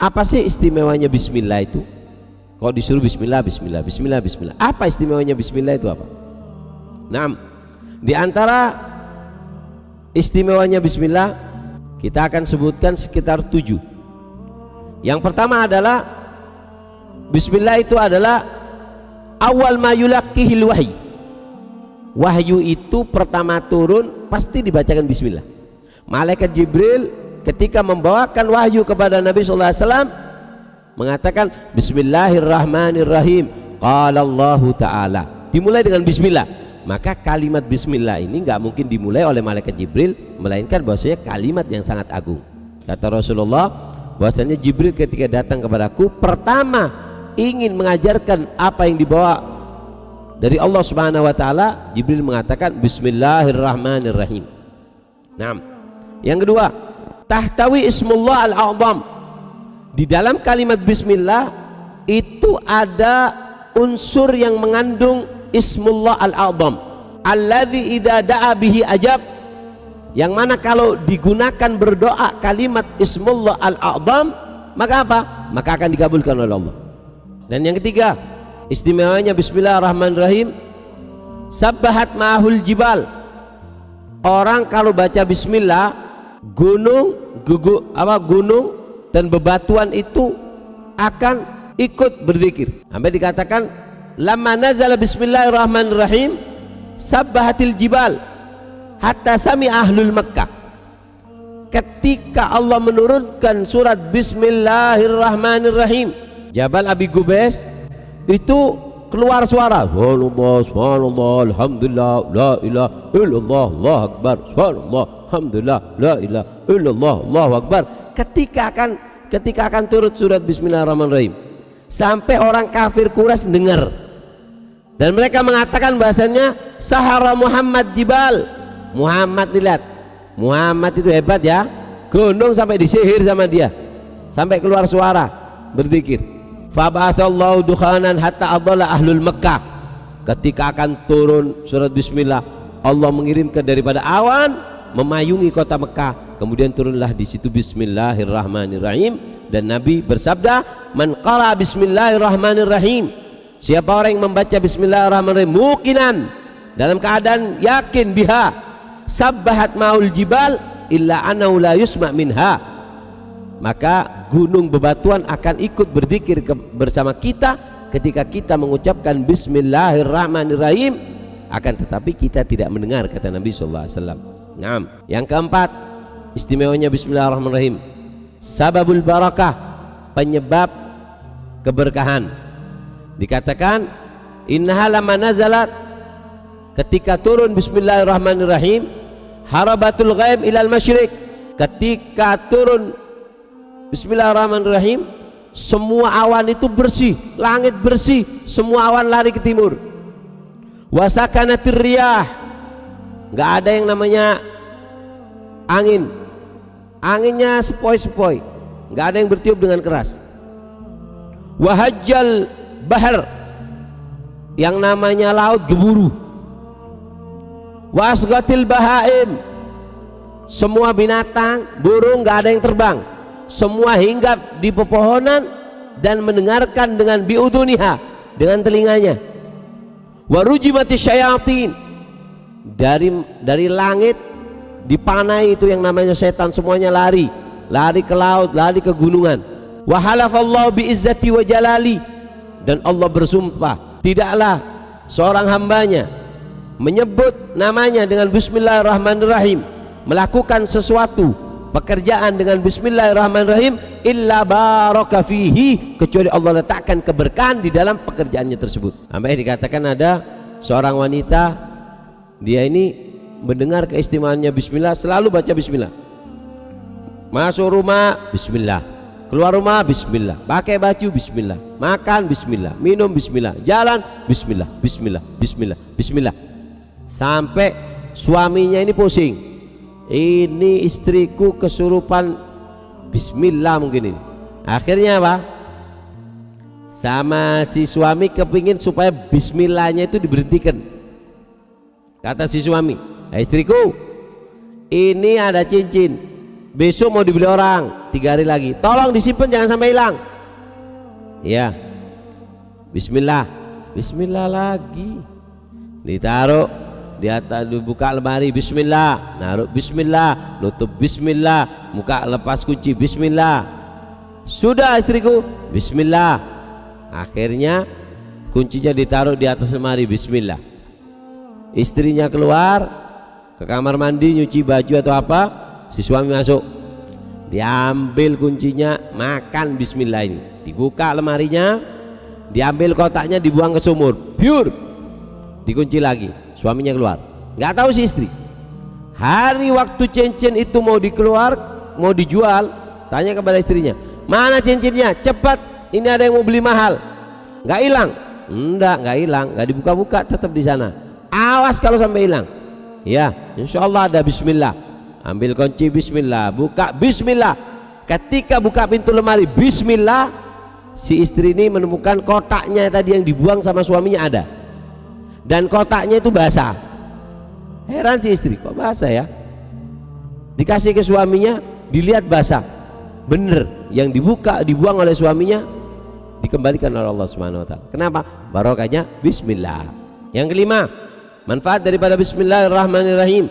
Apa sih istimewanya bismillah itu? Kalau disuruh bismillah, bismillah, bismillah, bismillah, apa istimewanya bismillah itu apa? Nah, di antara istimewanya bismillah kita akan sebutkan sekitar 7. Yang pertama adalah bismillah itu adalah awal ma yulaqqihil wahyi. Wahyu itu pertama turun pasti dibacakan bismillah. Malaikat Jibril ketika membawakan wahyu kepada Nabi sallallahu alaihi wasallam mengatakan bismillahirrahmanirrahim, qala Allahu ta'ala, dimulai dengan bismillah. Maka kalimat bismillah ini nggak mungkin dimulai oleh malaikat Jibril, melainkan bahwasanya kalimat yang sangat agung. Kata Rasulullah bahwasanya Jibril ketika datang kepadaku pertama ingin mengajarkan apa yang dibawa dari Allah Subhanahu wa taala, Jibril mengatakan bismillahirrahmanirrahim. Nah, yang kedua, tahtawi ismullah al-a'zam. Di dalam kalimat bismillah itu ada unsur yang mengandung ismullah al-a'zam alladzi idza da'a bihi ajab, yang mana kalau digunakan berdoa kalimat ismullah al-a'zam maka apa? Maka akan dikabulkan oleh Allah. Dan yang ketiga, istimewanya bismillahirrahmanirrahim, sabbahat ma'ahul jibal. Orang kalau baca bismillah, gunung dan bebatuan itu akan ikut berzikir. Sampai dikatakan lamma nazala bismillahirrahmanirrahim sabbahatil jibal hatta sami ahlul Makkah. Ketika Allah menurunkan surat bismillahirrahmanirrahim, Jabal Abi Qubais itu keluar suara subhanallah, subhanallah, alhamdulillah, la ilaha illallah, Allahu akbar, subhanallah, alhamdulillah, la ilaha illallah, Allahu akbar. Ketika akan turut surat bismillahirrahmanirrahim, sampai orang kafir Quraisy dengar dan mereka mengatakan bahasanya sahara Muhammad jibal. Muhammad, dilihat, Muhammad itu hebat ya, gunung sampai disihir sama dia sampai keluar suara berzikir. Fab'athallahu dukhanan hatta adalla ahlul Makkah. Ketika akan turun surat bismillah, Allah mengirimkan daripada awan memayungi kota Mekah, kemudian turunlah di situ bismillahirrahmanirrahim, dan Nabi bersabda, man qala bismillahirrahmanirrahim, siapa orang yang membaca bismillahirrahmanirrahim muqinan, dalam keadaan yakin, biha sabbahat maul jibal illa annahu la yusma minha, maka gunung bebatuan akan ikut berzikir bersama kita ketika kita mengucapkan bismillahirrahmanirrahim, akan tetapi kita tidak mendengar, kata Nabi sallallahu alaihi wasallam. Nah, yang keempat, istimewanya bismillahirrahmanirrahim, sababul barakah, penyebab keberkahan. Dikatakan innaha lamma nazalat, ketika turun bismillahirrahmanirrahim, harabatul ghaib ilal masyriq, ketika turun bismillahirrahmanirrahim, semua awan itu bersih, langit bersih, semua awan lari ke timur. Wasakanatir riyah, nggak ada yang namanya angin, anginnya sepoi-sepoi, nggak ada yang bertiup dengan keras. Wahajjal bahar, yang namanya laut gemuruh. Wasgatil bahaim, semua binatang, burung nggak ada yang terbang, semua hinggap di pepohonan dan mendengarkan dengan biuduniha, dengan telinganya. Warujimati syayatin, dari langit dipanai itu yang namanya setan, semuanya lari ke laut, lari ke gunungan. Wa halafallahu bi izzati wa jalali, dan Allah bersumpah tidaklah seorang hambanya menyebut namanya dengan bismillahirrahmanirrahim, melakukan sesuatu pekerjaan dengan bismillahirrahmanirrahim, illa baraka fihi, kecuali Allah letakkan keberkahan di dalam pekerjaannya tersebut. Sampai dikatakan ada seorang wanita, dia ini mendengar keistimewaannya bismillah, selalu baca bismillah. Masuk rumah bismillah, keluar rumah bismillah, pakai baju bismillah, makan bismillah, minum bismillah, jalan bismillah, bismillah, bismillah, bismillah, sampai suaminya ini pusing, ini istriku kesurupan bismillah mungkin ini. Akhirnya apa? Sama si suami kepingin supaya bismillahnya itu diberhentikan. Kata si suami, istriku, ini ada cincin, besok mau dibeli orang, 3 hari lagi, tolong disimpan jangan sampai hilang. Ya, bismillah, bismillah lagi, ditaruh di atas, dibuka lemari, bismillah, naruh bismillah, nutup bismillah, buka lepas kunci bismillah. Sudah istriku, bismillah. Akhirnya kuncinya ditaruh di atas lemari, bismillah. Istrinya keluar ke kamar mandi nyuci baju atau apa, si suami masuk, diambil kuncinya, makan bismillah ini, dibuka lemarinya, diambil kotaknya, dibuang ke sumur, pure, dikunci lagi, suaminya keluar. Nggak tahu si istri, hari waktu cincin itu mau dikeluar, mau dijual, tanya kepada istrinya, mana cincinnya, cepat, ini ada yang mau beli mahal. Nggak hilang? Nggak hilang, nggak dibuka-buka, tetap di sana. Awas kalau sampai hilang. Ya, insya Allah ada bismillah. Ambil kunci bismillah, buka bismillah. Ketika buka pintu lemari bismillah, si istri ini menemukan kotaknya tadi yang dibuang sama suaminya ada, dan kotaknya itu basah. Heran si istri, kok basah ya? Dikasih ke suaminya, dilihat basah. Bener, yang dibuka dibuang oleh suaminya dikembalikan oleh Allah Subhanahu wa taala. Kenapa? Barokahnya bismillah. Yang kelima, manfaat daripada bismillahirrahmanirrahim,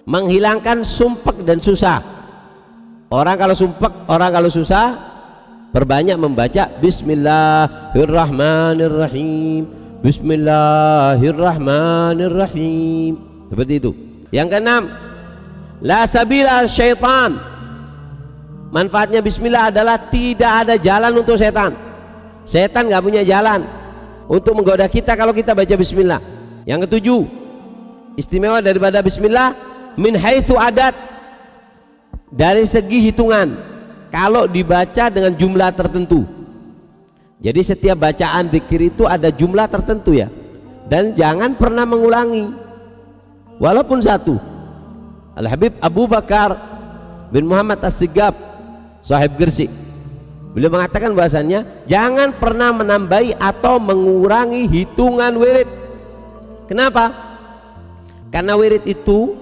menghilangkan sumpek dan susah. Orang kalau sumpek, orang kalau susah, perbanyak membaca bismillahirrahmanirrahim, bismillahirrahmanirrahim, seperti itu. Yang keenam, la sabila syaitan, manfaatnya bismillah adalah tidak ada jalan untuk setan. Setan nggak punya jalan untuk menggoda kita kalau kita baca bismillah. Yang ketujuh, istimewa daripada bismillah, min haitsu adat, dari segi hitungan, kalau dibaca dengan jumlah tertentu. Jadi setiap bacaan zikir itu ada jumlah tertentu ya, dan jangan pernah mengulangi walaupun satu. Al-Habib Abu Bakar bin Muhammad As-Sigab, sahib Gresik, beliau mengatakan bahasanya jangan pernah menambahi atau mengurangi hitungan wirid. Kenapa? Karena wirid itu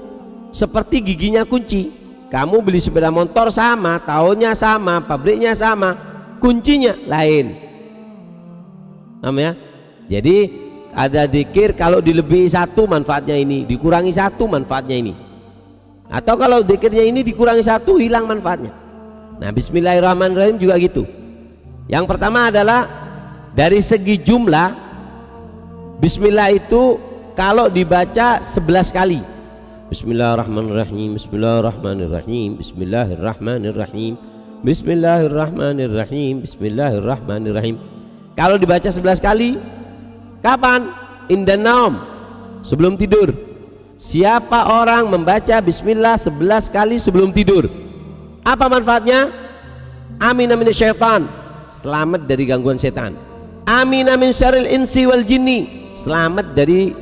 seperti giginya kunci. Kamu beli sepeda motor sama, tahunnya sama, pabriknya sama, kuncinya lain. Namanya. Jadi ada zikir kalau dilebihi satu manfaatnya ini, dikurangi satu manfaatnya ini. Atau kalau zikirnya ini dikurangi satu, hilang manfaatnya. Nah, bismillahirrahmanirrahim juga gitu. Yang pertama adalah dari segi jumlah, bismillah itu kalau dibaca 11 kali, bismillahirrahmanirrahim, bismillahirrahmanirrahim, bismillahirrahmanirrahim, bismillahirrahmanirrahim, bismillahirrahmanirrahim. Kalau dibaca 11 kali, kapan? Indan naum, sebelum tidur. Siapa orang membaca bismillah 11 kali sebelum tidur, apa manfaatnya? Amin amin syaitan, selamat dari gangguan setan. Amin amin syarril insi wal jinni, selamat dari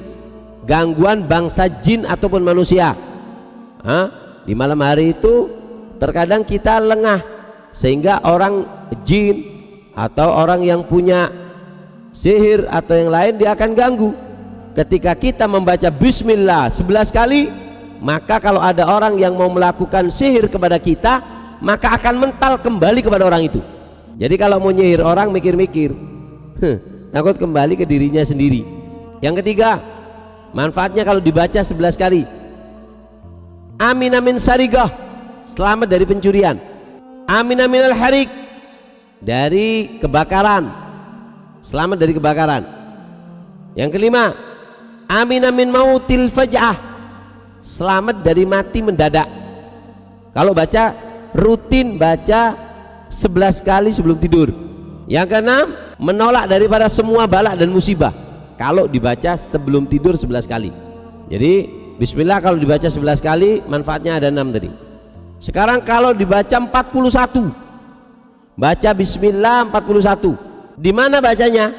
gangguan bangsa jin ataupun manusia. Di malam hari itu terkadang kita lengah, sehingga orang jin atau orang yang punya sihir atau yang lain dia akan ganggu. Ketika kita membaca bismillah 11 kali, maka kalau ada orang yang mau melakukan sihir kepada kita, maka akan mental kembali kepada orang itu. Jadi kalau mau nyihir orang mikir-mikir, takut kembali ke dirinya sendiri. Yang ketiga, manfaatnya kalau dibaca 11 kali, amin amin sarigah, selamat dari pencurian. Amin amin al-harik, dari kebakaran, selamat dari kebakaran. Yang kelima, amin amin mautil faj'ah, selamat dari mati mendadak. Kalau baca, rutin baca 11 kali sebelum tidur. Yang keenam, menolak daripada semua bala dan musibah, kalau dibaca sebelum tidur 11 kali. Jadi bismillah kalau dibaca 11 kali manfaatnya ada 6 tadi. Sekarang kalau dibaca 41, baca bismillah 41, di mana bacanya?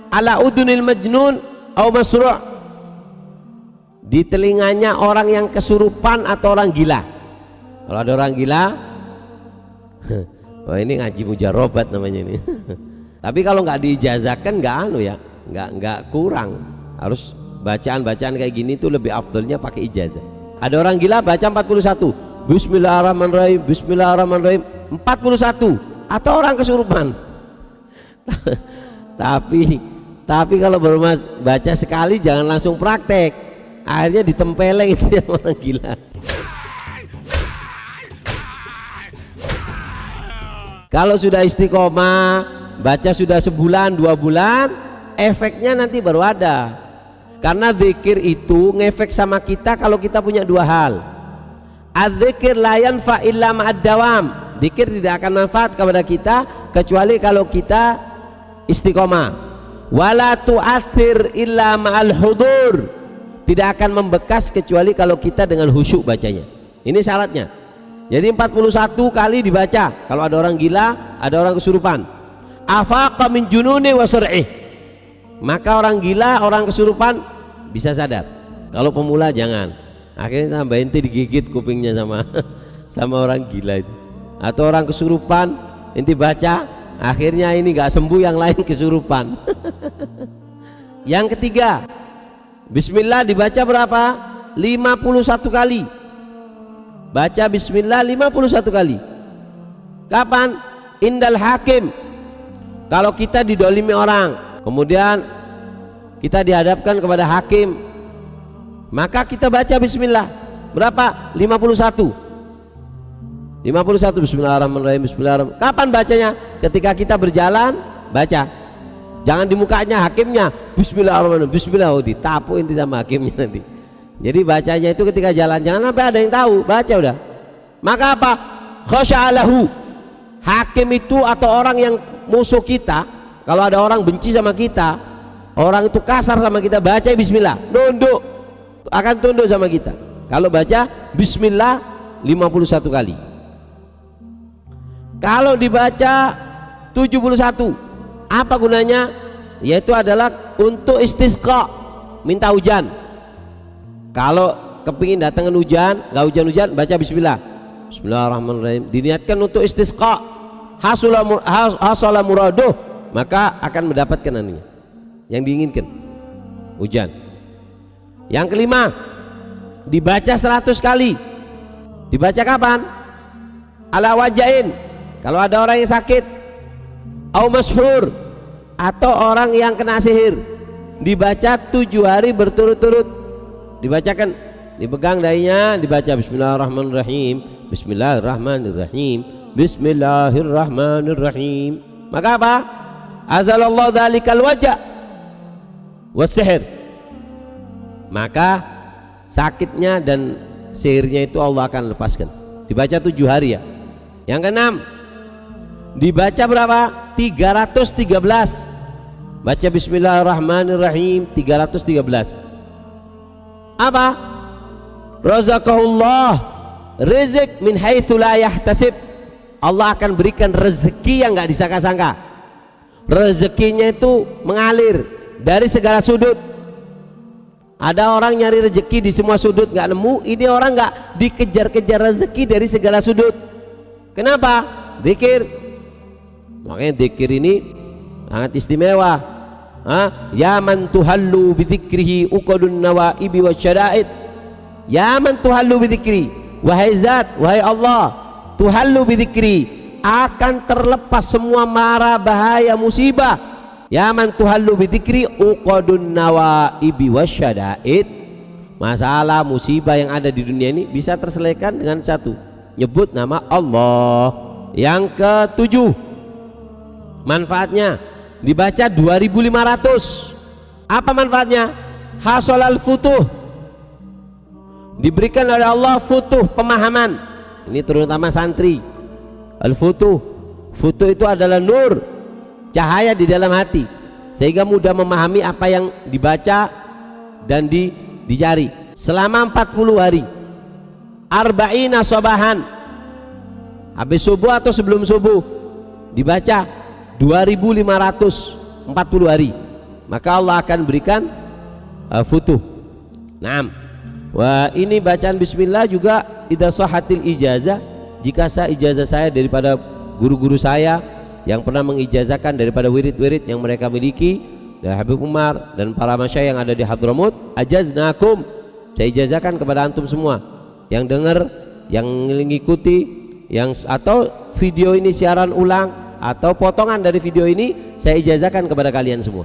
Ala udunil majnun au masru', di telinganya orang yang kesurupan atau orang gila. Kalau ada orang gila, oh ini ngaji mujarobat namanya ini. Tapi kalau nggak diijazahkan nggak anu ya, nggak kurang. Harus bacaan-bacaan kayak gini tuh lebih afdolnya pakai ijazah. Ada orang gila baca 41, Bismillahirrahmanirrahim, Bismillahirrahmanirrahim 41, atau orang kesurupan. tapi kalau baru baca sekali jangan langsung praktek, akhirnya ditempeleng itu orang gila. Kalau sudah istiqomah, baca sudah sebulan 2 bulan, efeknya nanti baru ada. Karena zikir itu ngefek sama kita kalau kita punya 2 hal. Az-zikir la yanfa illa ma'ad dawam. Zikir tidak akan manfaat kepada kita kecuali kalau kita istiqomah. Wala tu'athir illa ma'al hudur. Tidak akan membekas kecuali kalau kita dengan khusyuk bacanya. Ini syaratnya. Jadi 41 kali dibaca. Kalau ada orang gila, ada orang kesurupan. Afaqa min jununi wa sur'ih. Maka orang gila, orang kesurupan bisa sadar. Kalau pemula jangan. Akhirnya tambah inti digigit kupingnya sama orang gila itu. Atau orang kesurupan, inti baca, akhirnya ini nggak sembuh, yang lain kesurupan. Yang ketiga, Bismillah dibaca berapa? 51 kali. Baca Bismillah 51 kali. Kapan? Indal hakim. Kalau kita didolimi orang, kemudian kita dihadapkan kepada hakim, maka kita baca Bismillah berapa? 51. 51 Bismillahirrahmanirrahim, Bismillahirrahmanirrahim. Kapan bacanya? Ketika kita berjalan, baca. Jangan di mukanya hakimnya Bismillahirrahmanirrahim, Bismillah, ditapu inti sama hakimnya nanti. Jadi bacanya itu ketika jalan, jangan sampai ada yang tahu, baca udah. Maka apa? Khasya'alahu. Hakim itu atau orang yang musuh kita, kalau ada orang benci sama kita, orang itu kasar sama kita, baca Bismillah, nunduk, akan tunduk sama kita. Kalau baca Bismillah 51 kali. Kalau dibaca 71, apa gunanya? Yaitu adalah untuk istisqa, minta hujan. Kalau kepingin datangkan hujan, nggak hujan-hujan, baca Bismillah. Bismillahirrahmanirrahim. Diniatkan untuk istisqa, hasala muraduh, maka akan mendapatkan anunya yang diinginkan, hujan. Yang kelima, dibaca 100 kali. Dibaca kapan? Ala wajain, kalau ada orang yang sakit, au mashhur, atau orang yang kena sihir, dibaca 7 hari berturut-turut. Dibacakan, dipegang dahinya, dibaca Bismillahirrahmanirrahim, Bismillahirrahmanirrahim, Bismillahirrahmanirrahim. Maka apa? Azalallahu dzalikal wajah wasihir. Maka sakitnya dan sihirnya itu Allah akan lepaskan. Dibaca 7 hari ya. Yang keenam, dibaca berapa? 313. Baca Bismillahirrahmanirrahim 313. Apa? Razaqahullah rizq min haitsu la yahtasib. Allah akan berikan rezeki yang nggak disangka-sangka. Rezekinya itu mengalir dari segala sudut. Ada orang nyari rezeki di semua sudut nggak nemu, ini orang nggak dikejar-kejar rezeki dari segala sudut. Kenapa? Zikir. Makanya zikir ini sangat istimewa. Ya man tuhallu bidzikrihi uqadun nawaibi wasyada'id. Ya man tuhallu bidzikri, wahai zat, wahai Allah, tuhallu bidzikri, akan terlepas semua mara bahaya musibah. Ya man tuhallu bidzikri uqadun nawaibi wasyada'id. Masalah musibah yang ada di dunia ini bisa terselesaikan dengan satu, nyebut nama Allah. Yang ketujuh, manfaatnya dibaca 2500. Apa manfaatnya? Hasolal futuh, diberikan oleh Allah futuh, pemahaman. Ini terutama santri. Al futuh, futuh itu adalah nur, cahaya di dalam hati, sehingga mudah memahami apa yang dibaca dan dicari. Selama 40 hari, arba'ina sobahan, habis subuh atau sebelum subuh, dibaca 2540 hari, maka Allah akan berikan futuh. Naam. Wah, ini bacaan bismillah juga idza sahhatil ijazah, jika ijazah saya daripada guru-guru saya yang pernah mengijazahkan daripada wirid-wirid yang mereka miliki, dari Habib Umar dan para masyayikh yang ada di Hadramut, ajaznakum, saya ijazahkan kepada antum semua yang dengar, yang mengikuti atau video ini siaran ulang atau potongan dari video ini saya ijazahkan kepada kalian semua.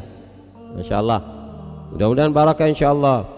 Masya Allah, mudah-mudahan barakah insya Allah.